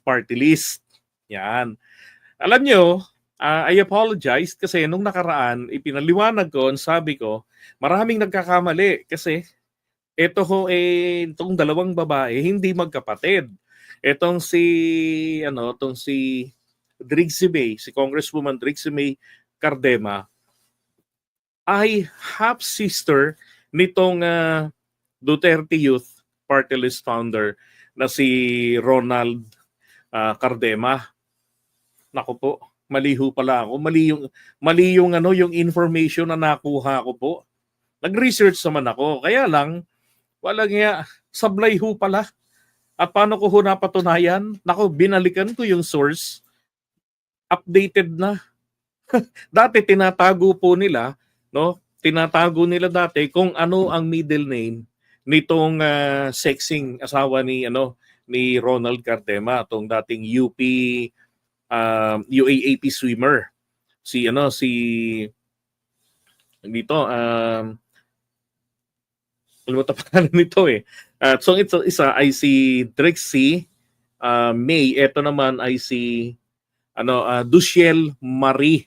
Party List. Yan. Alam nyo, I apologize kasi nung nakaraan, ipinaliwanag ko, sabi ko, maraming nagkakamali kasi itong dalawang babae hindi magkapatid. Itong si Drixie May, si Congresswoman Drixie May Cardema ay half sister nitong Duterte Youth Party List founder na si Ronald Cardema. Naku po, maliho pala ako. Mali yung information na nakuha ko po. Nag-research naman ako. Kaya lang, walang sablay ho pala. At paano ko ho napatunayan? Naku, binalikan ko yung source. Updated na. Dati tinatago po nila, no? Tinatago nila dati kung ano ang middle name nitong sexing asawa ni Ronald Cardema, tong dating UAAP swimmer. Si ano ba pangalan nito eh. So ito isa ay si Drixie May. Ito naman ay si Duciel Marie.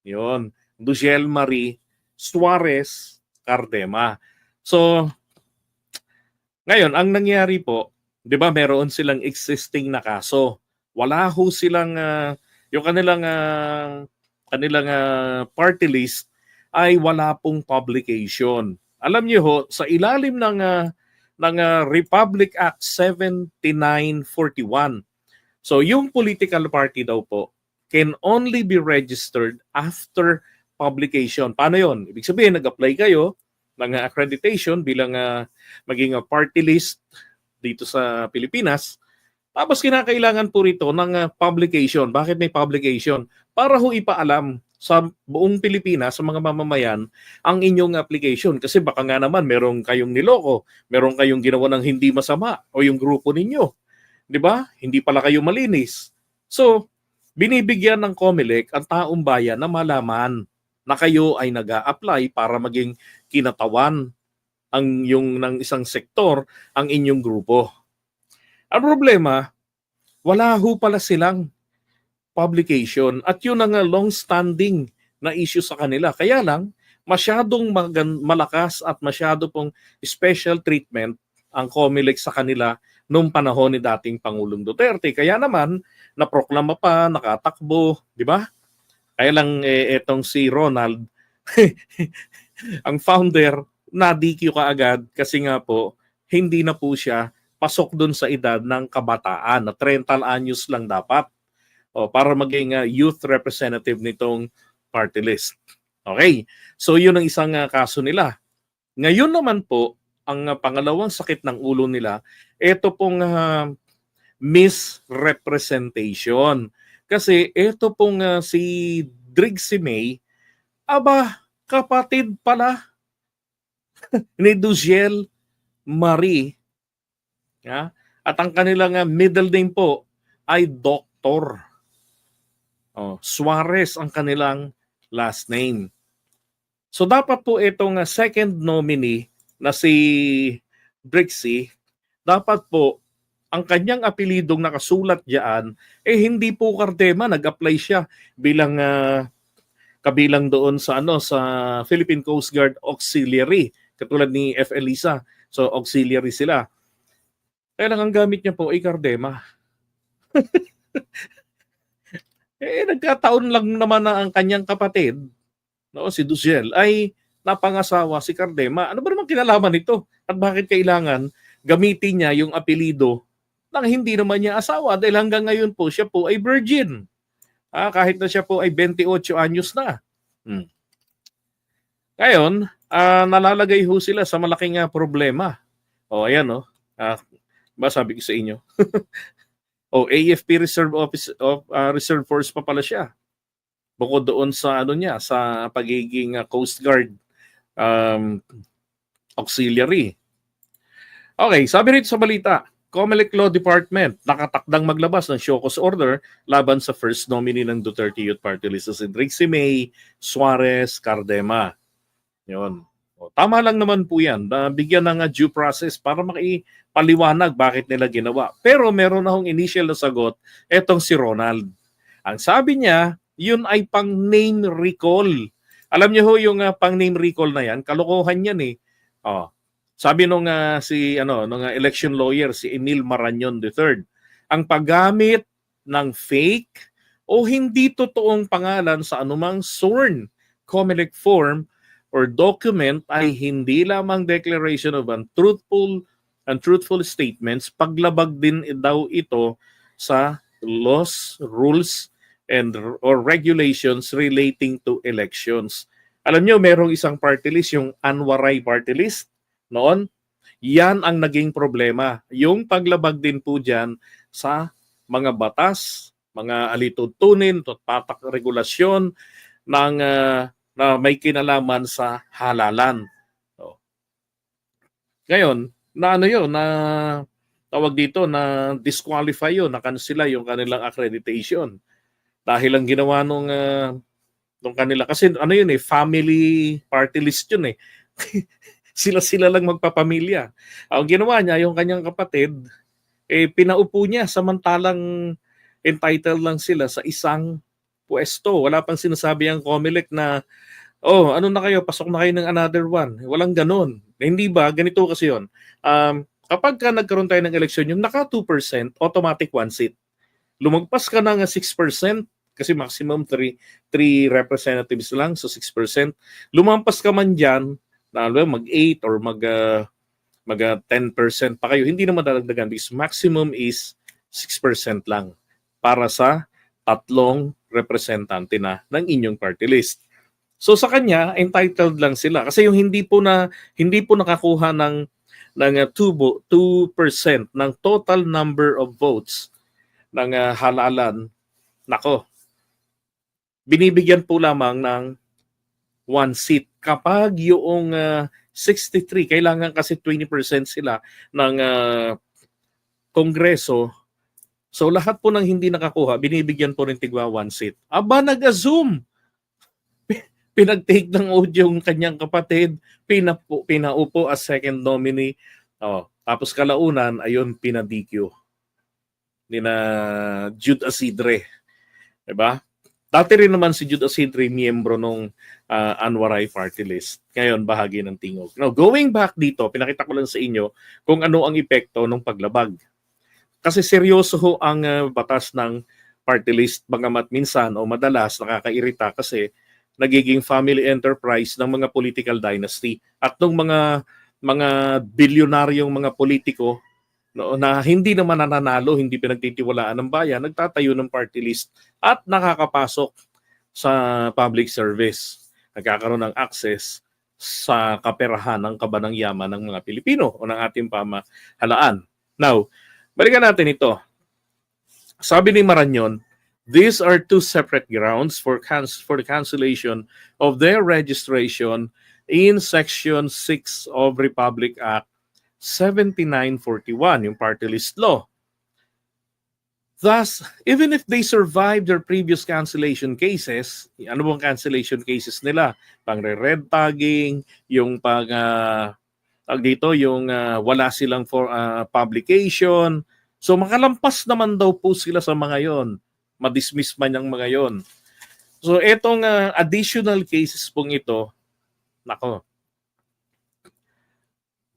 'Yon, Duciel Marie Suarez Cardema. So ngayon ang nangyari po, 'di ba, meron silang existing na kaso. Wala ho silang yung kanilang party list ay wala pong publication. Alam niyo ho, sa ilalim ng Republic Act 7941. So yung political party daw po can only be registered after publication. Paano yon? Ibig sabihin, nag-apply kayo ng accreditation bilang maging party list dito sa Pilipinas. Tapos kinakailangan po rito ng publication. Bakit may publication? Para ho ipaalam sa buong Pilipinas, sa mga mamamayan, ang inyong application. Kasi baka nga naman merong kayong niloko, merong kayong ginawa ng hindi masama o yung grupo ninyo. 'Di ba? Hindi pala kayo malinis. So, binibigyan ng COMELEC ang taong bayan na malaman na kayo ay nag-a-apply para maging kinatawan ng isang sektor ang inyong grupo. Ang problema, wala ho pala silang publication at yun ang long-standing na issue sa kanila. Kaya lang, masyadong malakas at masyado pong special treatment ang COMELEC sa kanila noong panahon ni dating Pangulong Duterte. Kaya naman, naproklama pa, nakatakbo, di ba? Kaya lang etong si Ronald, ang founder, na-DQ kaagad kasi nga po, hindi na po siya pasok dun sa edad ng kabataan na 30 anyos lang dapat para maging youth representative nitong party list. Okay, so yun ang isang kaso nila. Ngayon naman po, ang pangalawang sakit ng ulo nila, ito pong misrepresentation. Kasi ito pong si Drixie May, kapatid pala ni Duciel Marie. At ang kanilang middle name po ay Dr. Suarez ang kanilang last name. So dapat po itong second nominee na si Drixie, dapat po ang kanyang apelidong nakasulat diyan hindi po Cardema, nag-apply siya bilang kabilang doon sa sa Philippine Coast Guard Auxiliary, katulad ni F. Elisa. So auxiliary sila. Kaya lang ang gamit niya po ay Cardema. Nagkataon lang naman na ang kanyang kapatid, si Duciel, ay napangasawa si Cardema. Ano ba naman kinalaman nito? At bakit kailangan gamitin niya yung apelido nang hindi naman niya asawa? Dahil hanggang ngayon po, siya po ay virgin. Kahit na siya po ay 28 anyos na. Ngayon, nalalagay ho sila sa malaking problema. Ayan, ba sabi ko sa inyo? AFP Reserve Force pa pala siya. Bukod doon sa sa pagiging Coast Guard auxiliary. Okay, sabi rito sa balita, COMELEC Law Department nakatakdang maglabas ng show cause order laban sa first nominee ng Duterte Youth Party List, si Drixie May Suarez Cardema. 'Yon. O, tama lang naman po yan, na bigyan ng due process para makipaliwanag bakit nila ginawa. Pero meron akong initial na sagot, etong si Ronald. Ang sabi niya, yun ay pang name recall. Alam niyo ho yung pang name recall na yan, kalokohan yan eh. Oh, sabi nung election lawyer si Emil Marañon III, ang paggamit ng fake o hindi totoong pangalan sa anumang sworn COMELEC form or document ay hindi lamang declaration of untruthful statements, paglabag din daw ito sa laws, rules, or regulations relating to elections. Alam nyo, merong isang party list, yung Anwaray party list noon. Yan ang naging problema. Yung paglabag din po dyan sa mga batas, mga alituntunin, patak regulasyon ng na may kinalaman sa halalan. So, ngayon, na tawag dito na disqualify yun, na-cancela yung kanilang accreditation. Dahil ang ginawa nung kanila, kasi family party list yun eh. Sila lang magpapamilya. Ang ginawa niya, yung kanyang kapatid, pinaupo niya samantalang entitled lang sila sa isang pwesto. Wala pang sinasabi ang COMELEC na, ano na kayo, pasok na kayo ng another one. Walang ganon. Hindi ba? Ganito kasi yun. Kapag nagkaroon tayo ng eleksyon, yung naka 2%, automatic one seat. Lumagpas ka na ng 6%, kasi maximum 3 representatives lang, so 6%. Lumampas ka man dyan, mag-8 or mag 10% pa kayo, hindi na madadagdagan because maximum is 6% lang para sa 3 representante na ng inyong party list. So sa kanya, entitled lang sila kasi yung hindi po nakakuha ng 2% ng total number of votes ng halalan, nako, binibigyan po lamang ng 1 seat. Kapag yung 63, kailangan kasi 20% sila ng Kongreso. So lahat po ng hindi nakakuha, binibigyan po rin tigwa 1 seat. Aba, nag-assume. Pinag-take ng audio yung kanyang kapatid, pinaupo as second nominee. Tapos kalaunan, ayun, pinadikyo ni na Jude Asidre. Diba? Dati rin naman si Jude Asidre, miyembro nung Anwaray party list. Ngayon, bahagi ng Tingog. Now, going back dito, pinakita ko lang sa inyo kung ano ang epekto ng paglabag. Kasi seryoso ho ang batas ng party list, bagamat minsan o madalas nakakairita kasi nagiging family enterprise ng mga political dynasty at ng mga bilyonaryong mga politiko na hindi naman nananalo, hindi pinagtitiwalaan ng bayan, nagtatayo ng party list at nakakapasok sa public service. Nagkakaroon ng access sa kaperahan ng kabanang yaman ng mga Pilipino o ng ating pamahalaan. Now, balikan natin ito. Sabi ni Marañon, these are 2 separate grounds for the cancellation of their registration in Section 6 of Republic Act 7941, yung party list law. Thus, even if they survive their previous cancellation cases, ano bang cancellation cases nila? Pang-red tagging, yung wala silang for publication. So makalampas naman daw po sila sa mga yon. Ma-dismiss man yung mga yon. So etong additional cases pong ito, nako,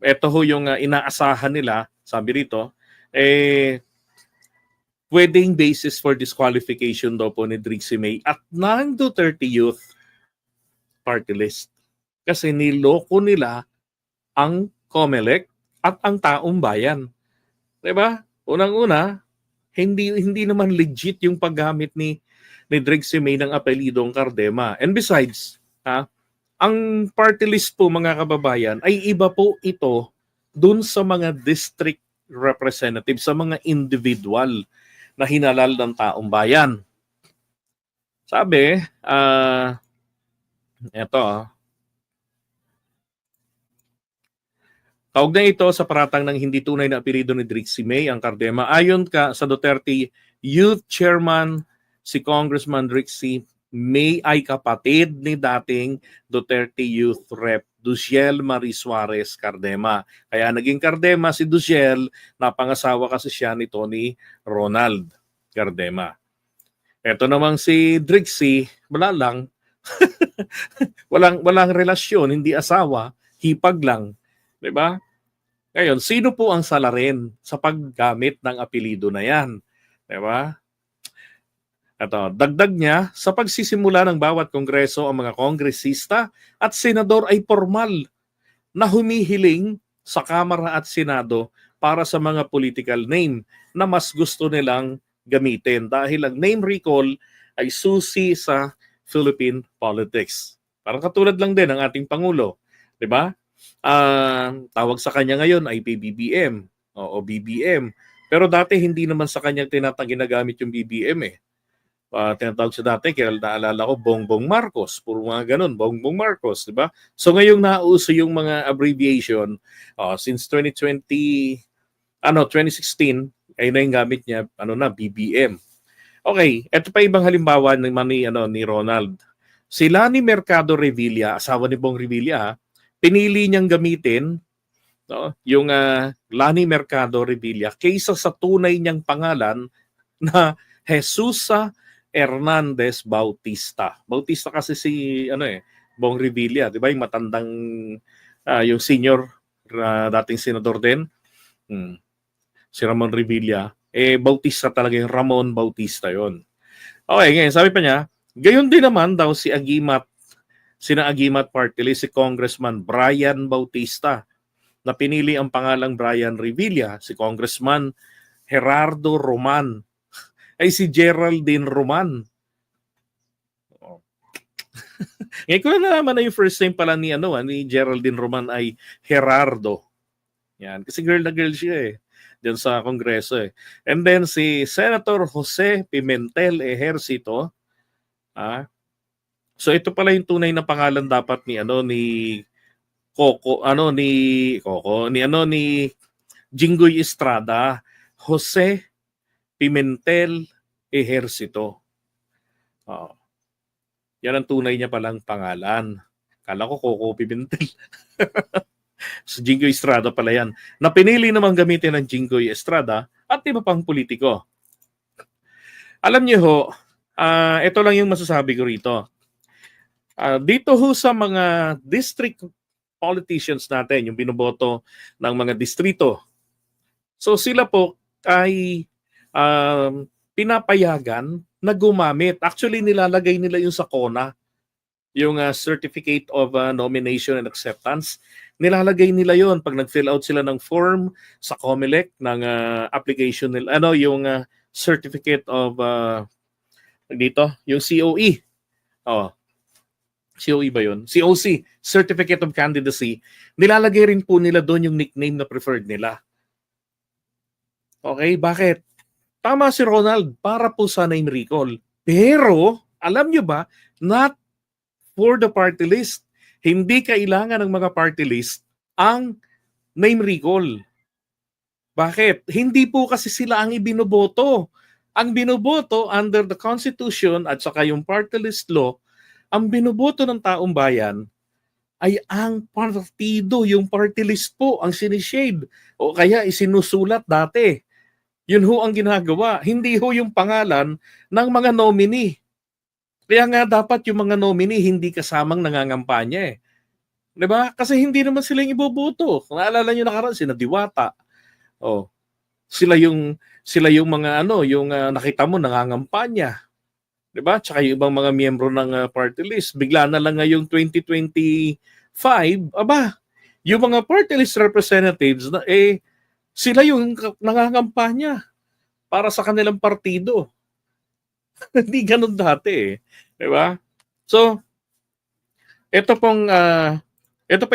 ito ho yung inaasahan nila, sabi rito, pwedeng basis for disqualification daw po ni Trixie May at ng Duterte Youth Party List. Kasi niloko nila ang COMELEC at ang taong bayan. Diba? Unang-una, hindi naman legit yung paggamit ni Trixie May ng apelidong Cardema. And besides, ang party list po mga kababayan ay iba po ito dun sa mga district representative, sa mga individual na hinalal ng taong bayan. Sabi, kaugnay ito sa paratang ng hindi tunay na apelyido ni Trixie May, ang Cardema. Ayon sa Duterte Youth Chairman, si Congressman Trixie May ay kapatid ni dating Duterte Youth Rep Duziel Marie Suarez Cardema. Kaya naging Cardema si Duziel, napangasawa kasi siya ni Tony Ronald Cardema. Ito namang si Drixie, wala lang. walang relasyon, hindi asawa, hipag lang. 'Di ba? Ngayon, sino po ang salarin sa paggamit ng apelido na 'yan? 'Di ba? Ito, dagdag niya, sa pagsisimula ng bawat kongreso ang mga kongresista at senador ay formal na humihiling sa Kamara at Senado para sa mga political name na mas gusto nilang gamitin dahil ang name recall ay susi sa Philippine politics. Parang katulad lang din ng ating Pangulo, 'di ba? Tawag sa kanya ngayon ay PBBM o BBM. Pero dati hindi naman sa kanya ginagamit yung BBM eh. Tinatawag siya dati, kaya naalala ko, Bongbong Marcos. Puro mga ganun, Bongbong Marcos, di ba? So ngayong nauso yung mga abbreviation, since 2016, ay na yung gamit niya, BBM. Okay, ito pa ibang halimbawa ni Ronald. Si Lani Mercado Revilla, asawa ni Bong Revilla, pinili niyang gamitin yung Lani Mercado Revilla kaysa sa tunay niyang pangalan na Jesusa Hernandez Bautista. Bautista kasi si Bong Revilla, 'di ba? Yung matandang yung senior dating senador din. Si Ramon Revilla, Bautista talaga, yung Ramon Bautista 'yon. Okay, ngayon sabi pa niya, gayon din naman daw si Agimat party list, si Congressman Brian Bautista, na pinili ang pangalang Brian Revilla. Si Congressman Gerardo Roman ay si Geraldine Roman. Ngayon ko na nalaman na yung first name pala ni Geraldine Roman ay Gerardo. Yan, kasi girl na girl siya diyan sa Kongreso And then si Senator Jose Pimentel Ejercito. So ito pala yung tunay na pangalan dapat ni Jinggoy Estrada, Jose Pimentel Ejercito. Yan ang tunay niya palang pangalan. Kala ko Coco Pimentel. So Jinggoy Estrada pala yan. Na pinili namang gamitin ng Jinggoy Estrada at iba pang politiko. Alam niyo ho, ito lang yung masasabi ko rito. Dito ho sa mga district politicians natin, yung binoboto ng mga distrito. So sila po ay pinapayagan na gumamit. Actually, nilalagay nila yung sa CONA, yung Certificate of Nomination and Acceptance. Nilalagay nila yon pag nag-fill out sila ng form sa COMELEC ng application nila. Yung Certificate of yung COE. COE ba yun? COC, Certificate of Candidacy. Nilalagay rin po nila doon yung nickname na preferred nila. Okay, bakit? Tama si Ronald, para po sa name recall. Pero, alam nyo ba, not for the party list. Hindi kailangan ng mga party list ang name recall. Bakit? Hindi po kasi sila ang ibinoboto. Ang binoboto under the Constitution at saka yung party list law, ang binoboto ng taong bayan ay ang partido, yung party list po, ang sinishade. O kaya isinusulat dati. Yun ho ang ginagawa. Hindi ho yung pangalan ng mga nominee. Kaya nga dapat yung mga nominee hindi kasamang nangangampanya 'Di ba? Kasi hindi naman sila yung iboboto. Naalala niyo nakaraan sina Diwata. Sila yung mga yung nakita mo nangangampanya. 'Di ba? Tsaka yung ibang mga miyembro ng party list, bigla na lang ngayong 2025, yung mga party list representatives na sila yung nangangampanya para sa kanilang partido. Hindi ganun dati 'di ba? So, ito pa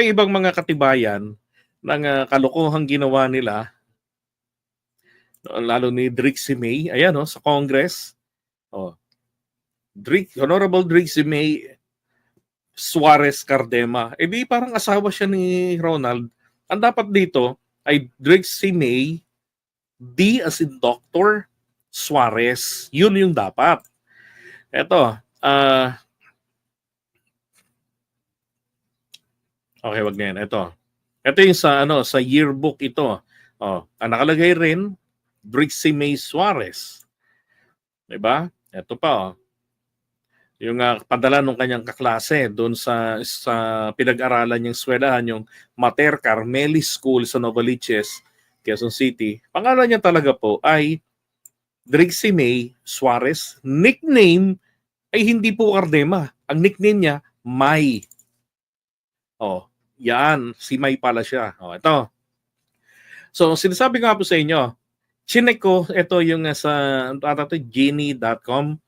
yung ibang mga katibayan ng kalokohang ginawa nila, lalo ni Drixie May, ayan sa Congress. Honorable Drixie May Suarez Cardema. Di parang asawa siya ni Ronald. Ang dapat dito ay Drixie May D as in Dr. Suarez. Yun yung dapat. Ito, Okay, wag na yan. Ito yung sa sa yearbook ito. Ang nakalagay rin Brixie May Suarez. 'Di ba? Ito pa yung padala ng kanyang kaklase doon sa pinag-aralan niyang eskwelahan, yung Mater Carmelis School sa Novaliches, Quezon City. Pangalan niya talaga po ay Brixie May Suarez. Nickname ay hindi po Cardema. Ang nickname niya, May. Yan. Si May pala siya. Ito. So, sinasabi ko nga po sa inyo, chinek ko, ito yung sa genie.com.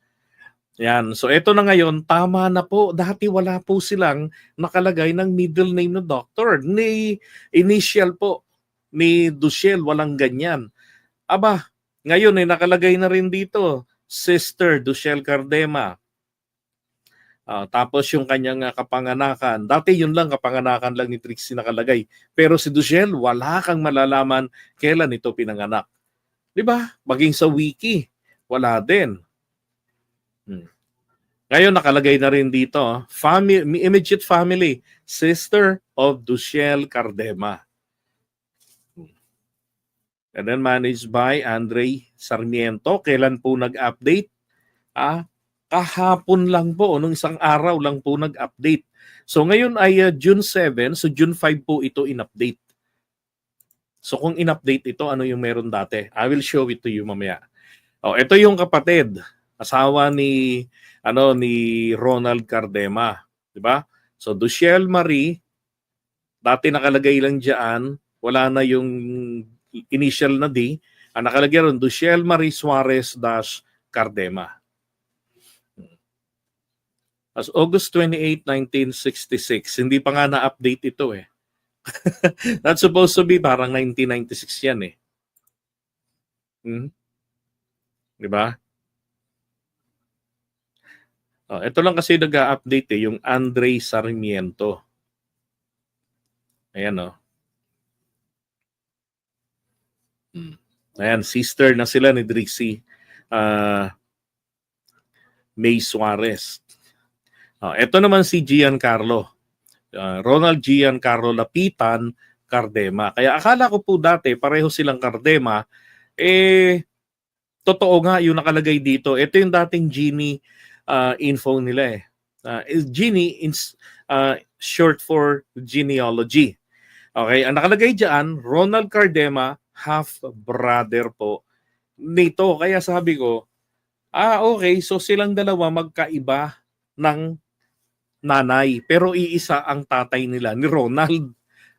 Yan. So, ito na ngayon, tama na po. Dati wala po silang nakalagay ng middle name ng doctor. Ni initial po, ni Duchel, walang ganyan. Aba, ngayon nakalagay na rin dito, Sister Duchel Cardema. Tapos yung kanyang kapanganakan. Dati yun lang, kapanganakan lang ni Trixie nakalagay. Pero si Duchel, wala kang malalaman kailan ito pinanganak. Di ba? Maging sa wiki, wala din. Ngayon nakalagay na rin dito, immediate family, sister of Duchel Cardema. And then managed by Andre Sarmiento. Kailan po nag-update? Kahapon lang po, nung isang araw lang po nag-update. So ngayon ay June 7, so June 5 po ito in-update. So kung in-update ito, ano yung meron dati? I will show it to you mamaya. Ito yung kapatid, asawa ni Ronald Cardema, 'di ba? So Duchel Marie, dati nakalagay lang diyan, wala na yung initial na D. Ang nakalagay ron Duchel Marie Suarez Cardema. As August 28, 1966. Hindi pa nga na-update ito eh. That's supposed to be parang 1996 yan eh. Di ba? Ito lang kasi nag-update yung Andre Sarmiento. Ayan Ayan, sister na sila ni Drixie May Suarez. Ito naman si Giancarlo. Ronald Giancarlo Lapitan Cardema. Kaya akala ko po dati pareho silang Cardema. Totoo nga yung nakalagay dito. Ito yung dating Genie info nila eh. Genie is short for genealogy. Okay, ang nakalagay diyan, Ronald Cardema, half-brother po nito. Kaya sabi ko, okay, so silang dalawa magkaiba ng nanay, pero iisa ang tatay nila, ni Ronald.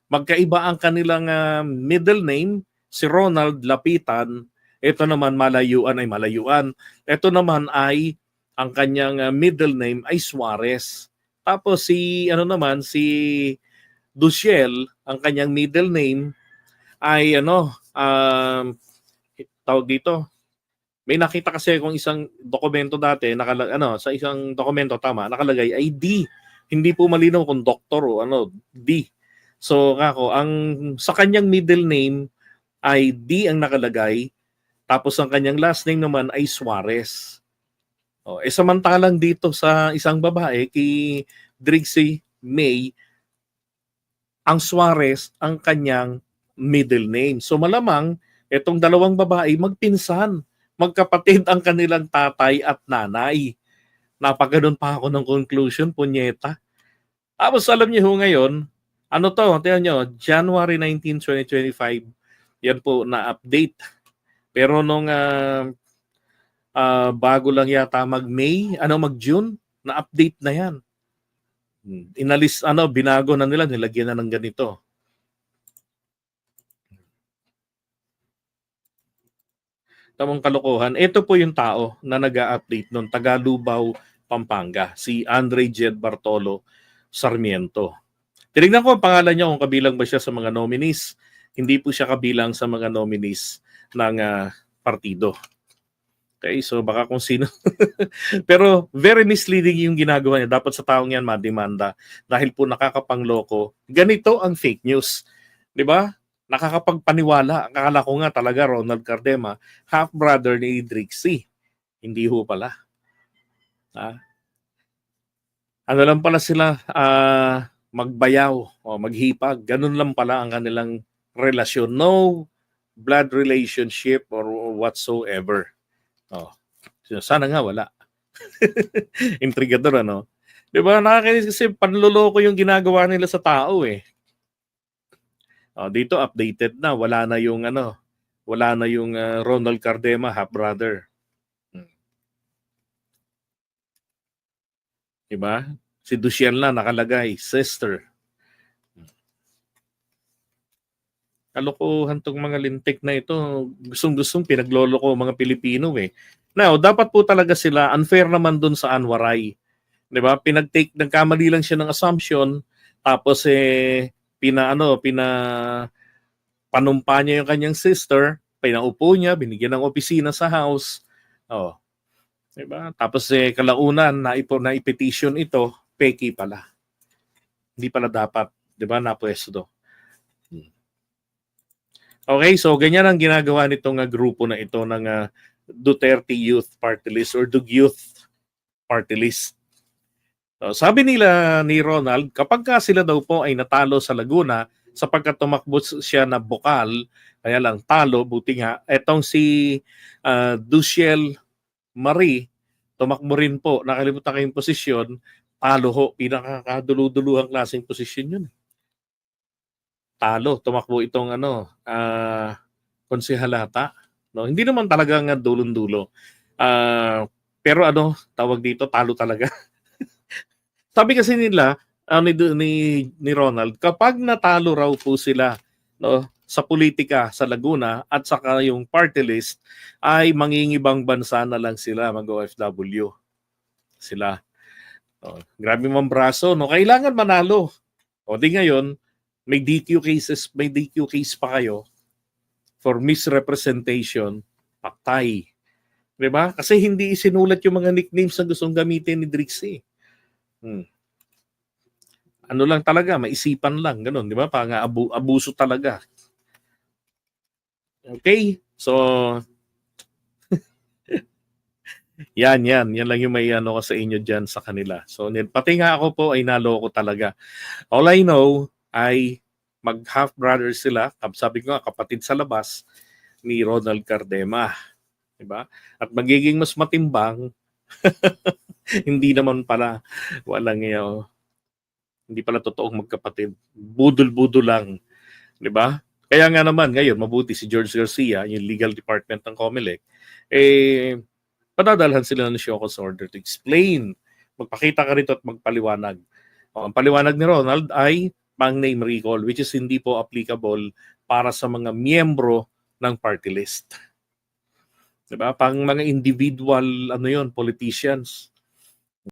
Magkaiba ang kanilang middle name, si Ronald Lapitan, ito naman malayuan. Ito naman ay ang kanyang middle name ay Suarez. Tapos si Duchel, ang kanyang middle name ay tawag dito. May nakita kasi akong isang dokumento dati, sa isang dokumento nakalagay ay D. Hindi po malinaw kung doktor o D. So sa kanyang middle name ay D ang nakalagay, tapos ang kanyang last name naman ay Suarez. Samantalang dito sa isang babae, kay Drixie May, ang Suarez ang kanyang middle name. So malamang itong dalawang babae magpinsan, magkapatid ang kanilang tatay at nanay. Napaganoon pa ako ng conclusion, punyeta. Tapos alam niyo ngayon, tingnan niyo, January 19, 2025, yan po na-update. Pero nung bago lang yata mag-May, mag-June, na-update na yan. Inalis, binago na nila, nilagyan na ng ganito. Tamang kalokohan. Ito po yung tao na nag-a-update noon, taga Lubao, Pampanga, si Andre Jed Bartolo Sarmiento. Tinignan ko ang pangalan niya kung kabilang ba siya sa mga nominees. Hindi po siya kabilang sa mga nominees ng partido. Okay, so baka kung sino. Pero very misleading yung ginagawa niya. Dapat sa taong yan mademanda dahil po nakakapangloko. Ganito ang fake news. Di ba? Nakakapagpaniwala. Akala ko nga talaga Ronald Cardema, half-brother ni Drixie. Hindi ho pala. Ano lang pala sila, magbayaw o maghipag. Ganun lang pala ang kanilang relasyon. No blood relationship or whatsoever. Oh. Sana nga wala. Intrigador, ano? Di ba? Nakakainis kasi panloloko yung ginagawa nila sa tao eh. Dito updated na. Wala na yung Ronald Cardema, half-brother. Diba? Si Duciel na nakalagay, sister. Kalokohan tong mga lintik na ito. Gustong-gustong pinagloloko mga Pilipino eh. Now, dapat po talaga sila, unfair naman dun sa Anwaray. Diba? Nagkamali lang siya ng assumption, tapos panumpa niya yung kanyang sister, pinaupo niya, binigyan ng opisina sa house. Oh. Diba? Tapos kalaunan, na-petition ito, peki pala. Hindi pala dapat, diba, napwesto. Okay, so ganyan ang ginagawa nitong grupo na ito ng Duterte Youth Party List or Dug Youth Party List. So, sabi nila ni Ronald, kapag sila daw po ay natalo sa Laguna, sapagkat tumakbo siya na bokal, kaya lang talo, buti nga, etong si Duciel Marie, tumakbo rin po, nakalimutan kayong posisyon, talo ho, pinakakadulu-duluhang klaseng posisyon yun. Talo, tumakbo itong konsehalata. No? Hindi naman talagang dulon-dulo. Pero tawag dito, talo talaga. Sabi kasi nila, ni Ronald, kapag natalo raw po sila, no, sa politika sa Laguna at saka yung party list, ay mangingibang bansa na lang sila, mag-OFW sila. Grabe mang braso, no? Kailangan manalo. O di ngayon, may DQ case pa kayo for misrepresentation, patay. Diba? Kasi hindi isinulat yung mga nicknames na gustong gamitin ni Drixie. Ano lang talaga, maisipan lang, ganun, di ba? Abuso talaga. Okay? So, yan lang yung may ko sa inyo dyan sa kanila. So, pati nga ako po ay naloko talaga. All I know ay mag-half-brother sila, sabi ko nga, kapatid sa labas ni Ronald Cardema. Diba? At magiging mas matimbang, hindi naman pala, hindi pala totoong magkapatid. Budol-budol lang. Diba? Kaya nga naman, ngayon, mabuti si George Garcia, yung legal department ng COMELEC, padadalhan sila ng show cause order to explain. Magpakita ka rito at magpaliwanag. Ang paliwanag ni Ronald ay pang name recall, which is hindi po applicable para sa mga miyembro ng party list. Diba? Pang mga individual, politicians.